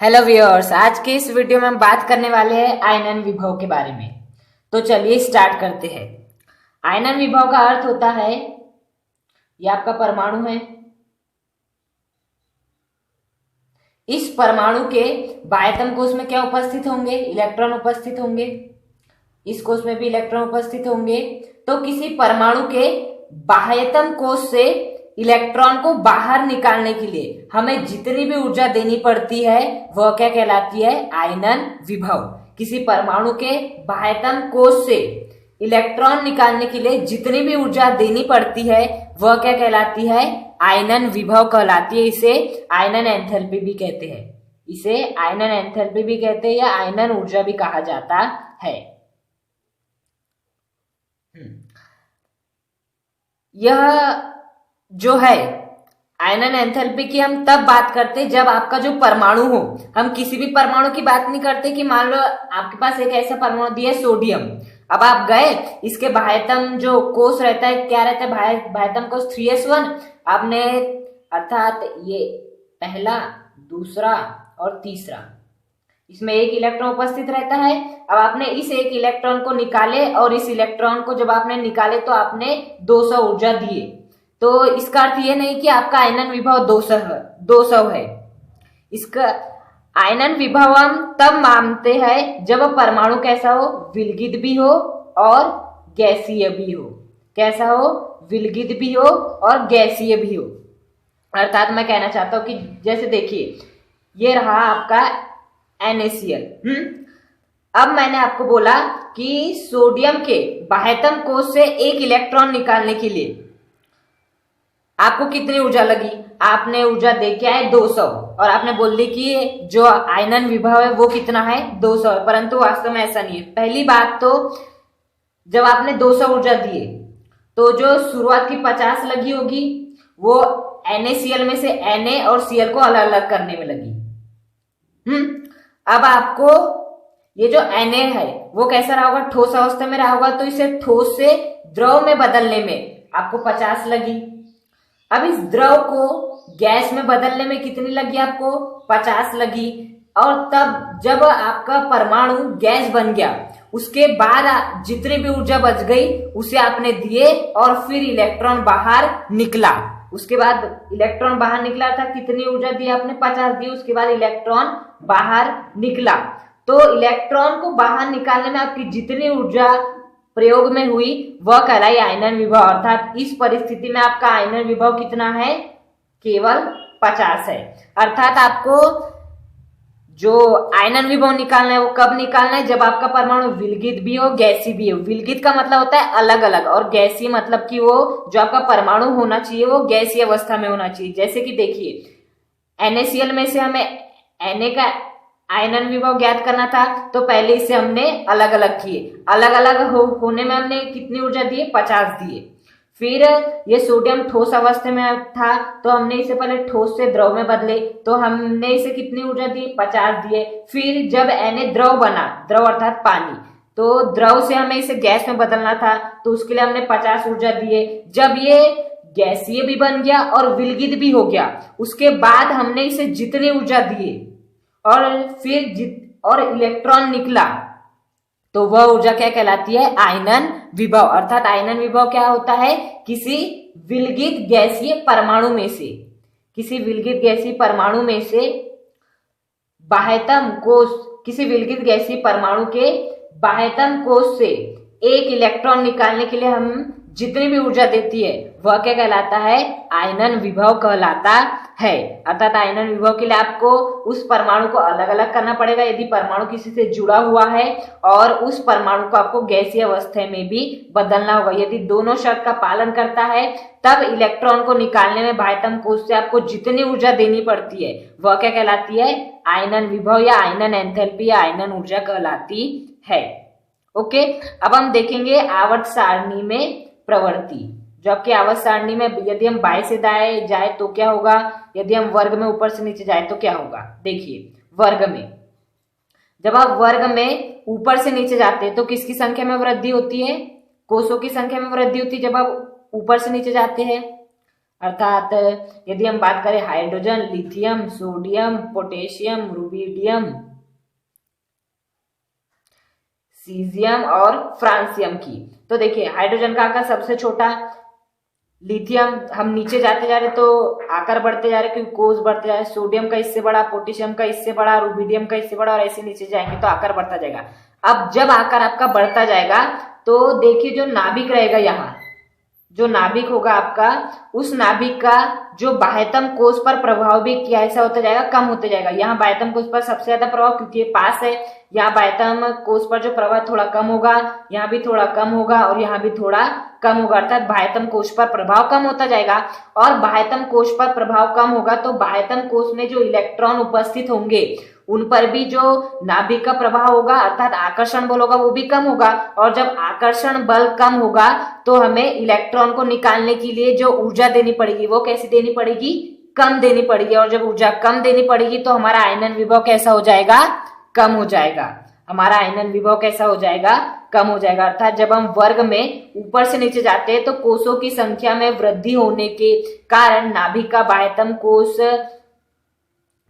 Hello viewers, आज के इस वीडियो में हम बात करने वाले हैं आयनन विभव के बारे में। तो चलिए स्टार्ट करते हैं। आयनन विभव का अर्थ होता है, ये आपका परमाणु है, इस परमाणु के बाह्यतम कोश में क्या उपस्थित होंगे? इलेक्ट्रॉन उपस्थित होंगे। इस कोश में भी इलेक्ट्रॉन उपस्थित होंगे। तो किसी परमाणु के बाह्यतम कोश से इलेक्ट्रॉन को बाहर निकालने के लिए हमें जितनी भी ऊर्जा देनी पड़ती है वह क्या कहलाती है? आयनन विभव। किसी परमाणु के बाह्यतम कोश से इलेक्ट्रॉन निकालने के लिए जितनी भी ऊर्जा देनी पड़ती है वह क्या कहलाती है? आयनन विभव कहलाती है। इसे आयनन एंथैल्पी भी कहते हैं। इसे आयनन एंथैल्पी भी कहते हैं या आयनन ऊर्जा भी कहा जाता है। यह जो है आयनन एंथैल्पी की हम तब बात करते हैं जब आपका जो परमाणु हो, हम किसी भी परमाणु की बात नहीं करते कि मान लो आपके पास एक ऐसा परमाणु दिया है सोडियम। अब आप गए, इसके बाह्यतम जो कोश रहता है, क्या रहता है? बाह्यतम कोश 3s1 आपने, अर्थात ये पहला, दूसरा और तीसरा, इसमें एक इलेक्ट्रॉन उपस्थित रहता है। अब आपने इस एक इलेक्ट्रॉन को निकाले और इस इलेक्ट्रॉन को जब आपने निकाले तो आपने 200 ऊर्जा दिए। तो इसका अर्थ ये नहीं कि आपका आयनन विभव 200 है। इसका आयनन विभव हम तब मानते हैं जब परमाणु कैसा हो? विलगित भी हो और गैसीय भी हो। कैसा हो? विलगित भी हो और गैसीय भी हो। अर्थात मैं कहना चाहता हूं कि जैसे देखिए, ये रहा आपका NaCl। अब मैंने आपको बोला कि सोडियम के बाह्यतम कोश से एक इलेक्ट्रॉन निकालने के लिए आपको कितनी ऊर्जा लगी? आपने ऊर्जा दे के आए 200 और आपने बोल दी कि जो आयनन विभव है वो कितना है? 200 है। परंतु वास्तव में ऐसा नहीं है। पहली बात तो जब आपने 200 ऊर्जा दिए तो जो शुरुआत की 50 लगी होगी वो NaCl में से Na और Cl को अलग अलग करने में लगी। अब आपको ये जो Na है वो कैसा रहा होगा? ठोस अवस्था में रहा होगा। तो इसे ठोस से द्रव में बदलने में आपको 50 लगी। अब इस द्रव को गैस में बदलने में कितनी लगी? आपको 50 लगी। और तब जब आपका परमाणु गैस बन गया, उसके बाद जितनी भी ऊर्जा बच गई उसे आपने दिए और फिर इलेक्ट्रॉन बाहर निकला। उसके बाद इलेक्ट्रॉन बाहर निकला था, कितनी ऊर्जा दी आपने? 50 दी। उसके बाद इलेक्ट्रॉन बाहर निकला। तो इलेक्ट्रॉन को बाहर निकालने में आपकी जितनी ऊर्जा प्रयोग में हुई वह कहलाई आयनन विभव। अर्थात इस परिस्थिति में आपका आयनन विभव कितना है? केवल 50 है। अर्थात आपको जो आयनन विभव निकालना है वो कब निकालना है? जब आपका परमाणु विलगित भी हो, गैसीय भी हो। विलगित का मतलब होता है अलग अलग, और गैसीय मतलब कि वो जो आपका परमाणु होना चाहिए वो गैसीय अवस्था में होना चाहिए। जैसे कि देखिए, NaCl में से हमें Na का आयनन विभव ज्ञात करना था तो पहले इसे हमने अलग अलग किए। अलग अलग होने में हमने कितनी ऊर्जा दिए? 50 दिए। फिर ये सोडियम ठोस अवस्था में था तो हमने इसे पहले ठोस से द्रव में बदले, तो हमने इसे कितनी ऊर्जा दी? 50 दिए। फिर जब Na द्रव बना, द्रव अर्थात पानी, तो द्रव से हमें इसे गैस में बदलना था तो उसके लिए हमने 50 ऊर्जा दिए। जब ये गैसीय भी बन गया और विलगित भी हो गया, उसके बाद हमने इसे जितनी ऊर्जा दिए और फिर और इलेक्ट्रॉन निकला तो वह ऊर्जा क्या कहलाती है? आयनन विभव। अर्थात आयनन विभव क्या होता है? किसी विलगित गैसीय परमाणु में से, किसी विलगित गैसीय परमाणु में से बाह्यतम कोश, किसी विलगित गैसीय परमाणु के बाह्यतम कोश से एक इलेक्ट्रॉन निकालने के लिए हम जितनी भी ऊर्जा देती है वह क्या कहलाता है? आयनन विभव कहलाता है। अर्थात आयनन विभव के लिए आपको उस परमाणु को अलग अलग करना पड़ेगा यदि परमाणु किसी से जुड़ा हुआ है, और उस परमाणु को आपको गैसीय अवस्था में भी बदलना होगा। यदि दोनों शर्त का पालन करता है तब इलेक्ट्रॉन को निकालने में बाह्यतम कोश से आपको जितनी ऊर्जा देनी पड़ती है वह क्या कहलाती है? आयनन विभव या आयनन एंथैल्पी या आयनन ऊर्जा कहलाती है। ओके, अब हम देखेंगे आवर्त सारणी में प्रवृत्ति। जबकि आवर्त सारणी में यदि हम बाएं से दाएं जाए तो क्या होगा? यदि हम वर्ग में ऊपर से नीचे जाए तो क्या होगा? देखिए, वर्ग में जब आप वर्ग में ऊपर से नीचे जाते हैं तो किसकी संख्या में वृद्धि होती है? कोशों की संख्या में वृद्धि होती है जब आप ऊपर से नीचे जाते हैं। अर्थात यदि हम बात करें hydrogen, lithium, sodium, potassium, rubidium, caesium और फ्रांसियम की, तो देखिए हाइड्रोजन का आकार सबसे छोटा, लिथियम हम नीचे जाते जा रहे तो आकार बढ़ते जा रहे क्योंकि कोष बढ़ते जा रहे, सोडियम का इससे बड़ा, पोटेशियम का इससे बड़ा, रुबिडियम का इससे बड़ा, और ऐसे नीचे जाएंगे तो आकार बढ़ता जाएगा। अब जब आकार आपका बढ़ता जाएगा तो देखिए जो नाभिक रहेगा, यहाँ जो नाभिक होगा आपका, उस नाभिक का जो बाह्यतम कोष पर प्रभाव भी क्या ऐसा होता जाएगा, कम होते जाएगा। यहाँ बाह्यतम कोष पर सबसे ज्यादा प्रभाव क्योंकि ये पास है, यहाँ बाह्यतम कोष पर जो प्रभाव थोड़ा कम होगा, यहाँ भी थोड़ा कम होगा और यहाँ भी थोड़ा कम होगा, अर्थात बाह्यतम कोष पर प्रभाव कम होता जाएगा। और बाह्यतम कोष पर प्रभाव कम होगा तो बाह्यतम कोष में जो इलेक्ट्रॉन उपस्थित होंगे उन पर भी जो नाभिक का प्रभाव होगा अर्थात आकर्षण बल होगा वो भी कम होगा। और जब आकर्षण बल कम होगा तो हमें इलेक्ट्रॉन को निकालने के लिए जो ऊर्जा देनी पड़ेगी वो कैसी देनी पड़ेगी, कम देनी पड़ेगी। और जब ऊर्जा कम देनी पड़ेगी तो हमारा आयनन विभव कैसा हो जाएगा, कम हो जाएगा। हमारा आयनन विभव कैसा हो जाएगा, कम हो जाएगा। अर्थात जब हम वर्ग में ऊपर से नीचे जाते हैं तो कोषों की संख्या में वृद्धि होने के कारण नाभिक का बाह्यतम कोष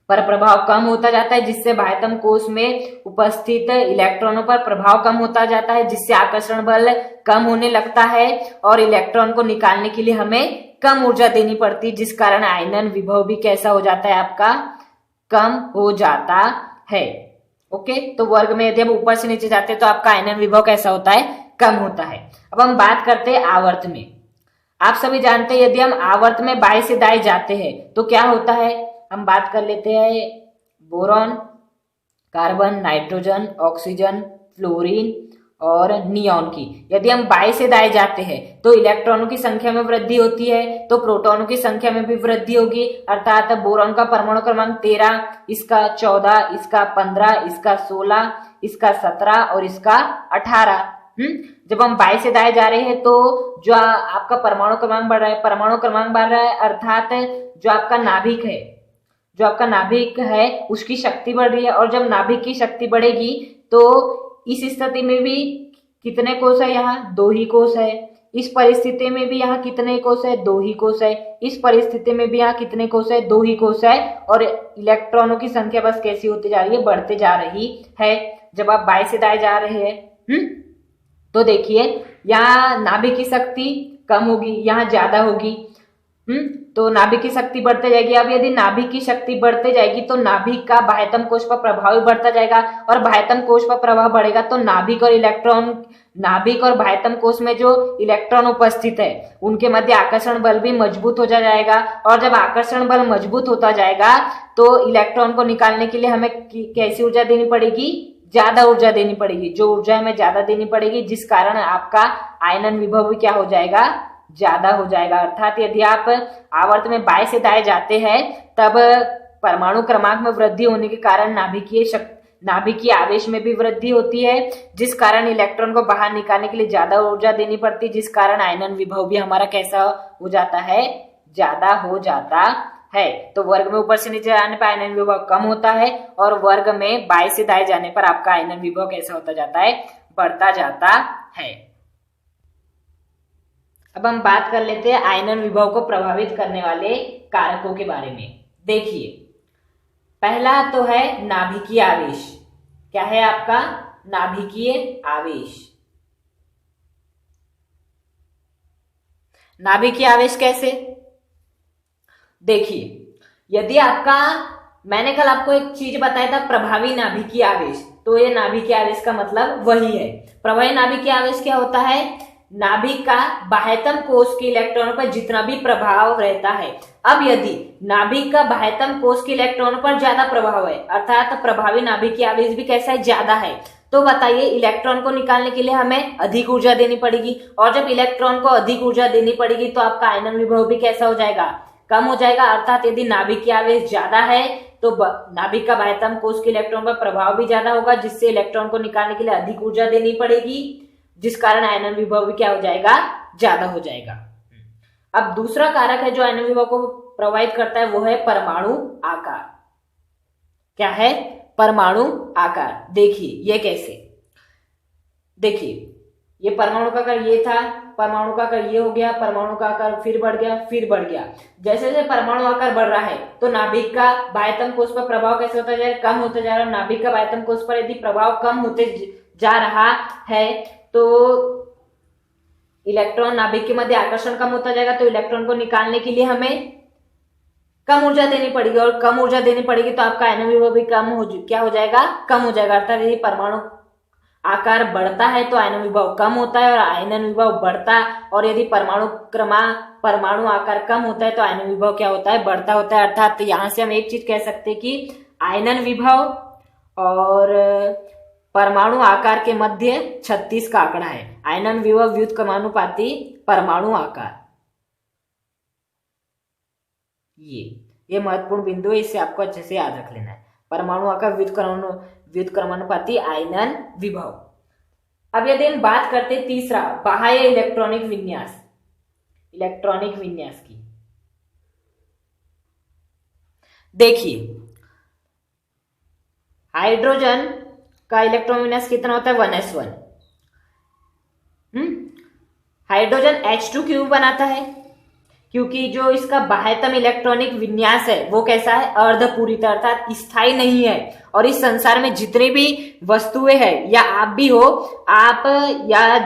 पर प्रभाव कम होता जाता है, जिससे बाह्यतम कोष में उपस्थित इलेक्ट्रॉनों पर प्रभाव कम होता जाता है, जिससे आकर्षण बल कम होने लगता है और इलेक्ट्रॉन को निकालने के लिए हमें कम ऊर्जा देनी पड़ती है, जिस कारण आयनन विभव भी कैसा हो जाता है आपका, कम हो जाता है। ओके, तो वर्ग में यदि हम ऊपर से नीचे जाते हैं तो आपका आयनन विभव कैसा होता है, कम होता है। अब हम बात करते हैं आवर्त में। आप सभी जानते हैं यदि हम आवर्त में बाएं से दाएं जाते हैं तो क्या होता है, हम बात कर लेते हैं boron, carbon, nitrogen, oxygen, fluorine और नियॉन की। यदि हम बाएं से दाएं जाते हैं तो इलेक्ट्रॉनों की संख्या में वृद्धि होती है तो प्रोटॉनों की संख्या में भी वृद्धि होगी। अर्थात बोरॉन का परमाणु क्रमांक 13, इसका 14, इसका 15, इसका 16, इसका 17 और इसका 18। जब हम बाएं से दाएं जा रहे हैं तो जो आपका परमाणु क्रमांक बढ़ रहा है, परमाणु क्रमांक बढ़ रहा है अर्थात जो आपका नाभिक है, जो आपका नाभिक है उसकी शक्ति बढ़ रही है। और जब नाभिक की शक्ति बढ़ेगी तो इस स्थिति में भी कितने कोष है, यहाँ 2 ही कोष है। इस परिस्थिति में भी यहाँ कितने कोष है, 2 ही कोष है। इस परिस्थिति में भी यहाँ कितने कोष है, 2 ही कोष है। और इलेक्ट्रॉनों की संख्या बस कैसी होती जा रही है, बढ़ते जा रही है। जब आप बाएं से दाएं जा रहे हैं तो देखिए यहाँ नाभिक की शक्ति कम होगी, यहाँ ज्यादा होगी। तो नाभिक की शक्ति बढ़ते जाएगी। अब यदि नाभिक की शक्ति बढ़ते जाएगी तो नाभिक का बाह्यतम कोष पर प्रभाव भी बढ़ता जाएगा और बाह्यतम कोष पर प्रभाव बढ़ेगा तो नाभिक और बाह्यतम कोष में जो इलेक्ट्रॉन उपस्थित है उनके मध्य आकर्षण बल भी मजबूत हो जाएगा। और जब आकर्षण बल मजबूत होता जाएगा तो इलेक्ट्रॉन को निकालने के लिए हमें कैसी ऊर्जा देनी पड़ेगी, ज्यादा ऊर्जा देनी पड़ेगी। जो ऊर्जा हमें ज्यादा देनी पड़ेगी जिस कारण आपका आयनन विभव भी क्या हो जाएगा, ज्यादा हो जाएगा। अर्थात यदि आप आवर्त में बाएं से दाएं जाते हैं तब परमाणु क्रमांक में वृद्धि होने के कारण नाभिकीय आवेश में भी वृद्धि होती है, जिस कारण इलेक्ट्रॉन को बाहर निकालने के लिए ज्यादा ऊर्जा देनी पड़ती है, जिस कारण आयनन विभव भी हमारा कैसा हो जाता है, ज्यादा हो जाता है। तो वर्ग में ऊपर से नीचे जाने पर आयनन विभव कम होता है और वर्ग में बाएं से दाएं जाने पर आपका आयनन विभव कैसा होता जाता है, बढ़ता जाता है। अब हम बात कर लेते हैं आयनन विभव को प्रभावित करने वाले कारकों के बारे में। देखिए पहला तो है नाभिकीय आवेश। क्या है आपका, नाभिकीय आवेश। नाभिकीय आवेश कैसे, देखिए यदि आपका, मैंने कल आपको एक चीज बताया था प्रभावी नाभिकीय आवेश, तो ये नाभिकीय आवेश का मतलब वही है। प्रभावी नाभिकीय आवेश क्या होता है, नाभिक का बाह्यतम कोष के इलेक्ट्रॉनों पर जितना भी प्रभाव रहता है। अब यदि नाभिक का बाह्यतम कोष के इलेक्ट्रॉनों पर ज्यादा प्रभाव है अर्थात प्रभावी नाभिकीय आवेश भी कैसा है, ज्यादा है, तो बताइए इलेक्ट्रॉन को निकालने के लिए हमें अधिक ऊर्जा देनी पड़ेगी। और जब इलेक्ट्रॉन को अधिक ऊर्जा देनी पड़ेगी तो आपका आयनन विभव भी कैसा हो जाएगा, कम हो जाएगा। अर्थात यदि नाभिकीय आवेश ज्यादा है तो नाभिक का बाह्यतम कोष के इलेक्ट्रॉन पर प्रभाव भी ज्यादा होगा, जिससे इलेक्ट्रॉन को निकालने के लिए अधिक ऊर्जा देनी पड़ेगी, जिस कारण आयनन विभव भी क्या हो जाएगा, ज्यादा हो जाएगा। अब दूसरा कारक है जो आयनन विभव को प्रभावित करता है वो है परमाणु आकार। क्या है, परमाणु आकार। देखिए ये कैसे, देखिए ये परमाणु का आकार ये था, परमाणु का आकार ये हो गया, परमाणु का आकार फिर बढ़ गया, फिर बढ़ गया। जैसे जैसे परमाणु आकार बढ़ रहा है तो नाभिक का बाह्यतम कोश पर प्रभाव कैसे होता जा रहा है, कम होता जा रहा है। नाभिक का बाह्यतम कोश पर यदि प्रभाव कम होते जा रहा है तो इलेक्ट्रॉन नाभिक के मध्य आकर्षण कम होता जाएगा, तो इलेक्ट्रॉन को निकालने के लिए हमें कम ऊर्जा देनी पड़ेगी, और कम ऊर्जा देनी पड़ेगी तो आपका आयनन विभव भी क्या हो जाएगा, कम हो जाएगा। अर्थात यदि परमाणु आकार बढ़ता है तो आयनन विभव कम होता है, और आयनन विभव बढ़ता, और यदि परमाणु आकार कम होता है तो आयनन विभव क्या होता है, बढ़ता होता है। अर्थात यहां से हम एक चीज कह सकते हैं कि आयनन विभव और परमाणु आकार के मध्य 36 का आंकड़ा है। आयनन विभव व्युत्क्रमानुपाती परमाणु आकार, ये महत्वपूर्ण बिंदु है, इसे आपको अच्छे से याद रख लेना है। परमाणु आकार व्युत्क्रमानुपाती आयनन विभव। अब यदि हम बात करते हैं तीसरा, बाह्य इलेक्ट्रॉनिक विन्यास, इलेक्ट्रॉनिक विन्यास की। देखिए हाइड्रोजन का इलेक्ट्रॉन विन्यास कितना होता है, 1s1। हाइड्रोजन H2 क्यों बनाता है, क्योंकि जो इसका बाह्यतम इलेक्ट्रॉनिक विन्यास है वो कैसा है, अर्धपूरित, अर्थात स्थायी नहीं है। और इस संसार में जितने भी वस्तुएं हैं, या आप भी हो, आप या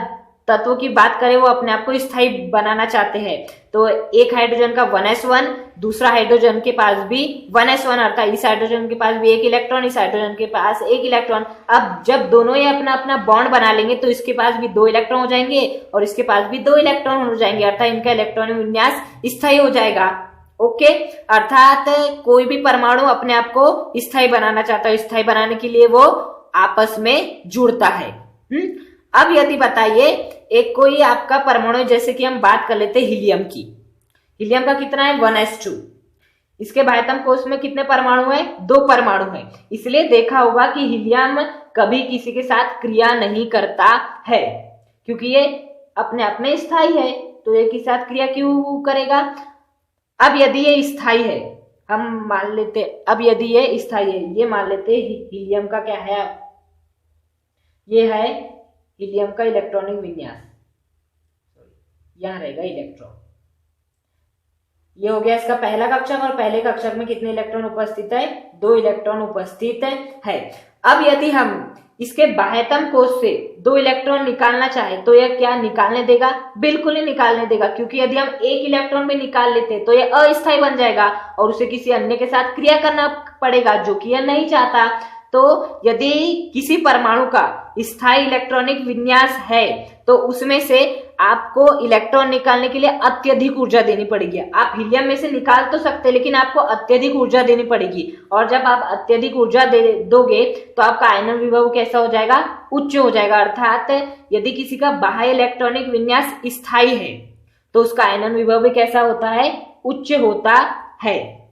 तत्व की बात करें, वो अपने आप को स्थायी बनाना चाहते हैं। तो एक हाइड्रोजन का 1s1, दूसरा हाइड्रोजन के पास भी 1s1, अर्थात इस हाइड्रोजन के पास भी एक इलेक्ट्रॉन, इस हाइड्रोजन के पास एक इलेक्ट्रॉन। अब जब दोनों ये अपना अपना बॉन्ड बना लेंगे तो इसके पास भी 2 इलेक्ट्रॉन हो जाएंगे और इसके पास भी 2 इलेक्ट्रॉन हो जाएंगे, अर्थात इनका इलेक्ट्रॉनिक विन्यास स्थायी हो जाएगा। ओके, अर्थात कोई भी परमाणु अपने आप को स्थायी बनाना चाहता है, स्थायी बनाने के लिए वो आपस में जुड़ता है। अब यदि बताइए एक कोई आपका परमाणु, जैसे कि हम बात कर लेते हैं हीलियम की। हीलियम का कितना है, 1s2। इसके बाह्यतम कोश में कितने परमाणु है, 2 परमाणु है। इसलिए देखा होगा कि हीलियम कभी किसी के साथ क्रिया नहीं करता है, क्योंकि ये अपने आप में स्थायी है, तो ये किसी साथ क्रिया क्यों करेगा। अब यदि ये स्थायी है, हम मान लेते, अब यदि ये स्थायी है, ये मान लेते हीलियम का क्या है, ये है हीलियम का इलेक्ट्रॉनिक विन्यास, यहां रहेगा इलेक्ट्रॉन। ये हो गया इसका पहला कक्षक, और पहले कक्षक में कितने इलेक्ट्रॉन उपस्थित है, 2 इलेक्ट्रॉन उपस्थित है। अब यदि हम इसके बाह्यतम कोश से 2 इलेक्ट्रॉन निकालना चाहे तो यह क्या निकालने देगा, बिल्कुल ही निकालने देगा, क्योंकि यदि हम एक इलेक्ट्रॉन भी निकाल लेते तो यह अस्थायी बन जाएगा और उसे किसी अन्य के साथ क्रिया करना पड़ेगा, जो कि यह नहीं चाहता। तो यदि किसी परमाणु का स्थायी इलेक्ट्रॉनिक विन्यास है तो उसमें से आपको इलेक्ट्रॉन निकालने के लिए अत्यधिक ऊर्जा देनी पड़ेगी। आप हीलियम में से निकाल तो सकते, लेकिन आपको अत्यधिक ऊर्जा देनी पड़ेगी, और जब आप अत्यधिक ऊर्जा दोगे तो आपका आयनन विभव कैसा हो जाएगा, उच्च हो जाएगा। अर्थात यदि किसी का बाह्य इलेक्ट्रॉनिक विन्यास स्थायी है तो उसका आयनन विभव भी कैसा होता है, उच्च होता है।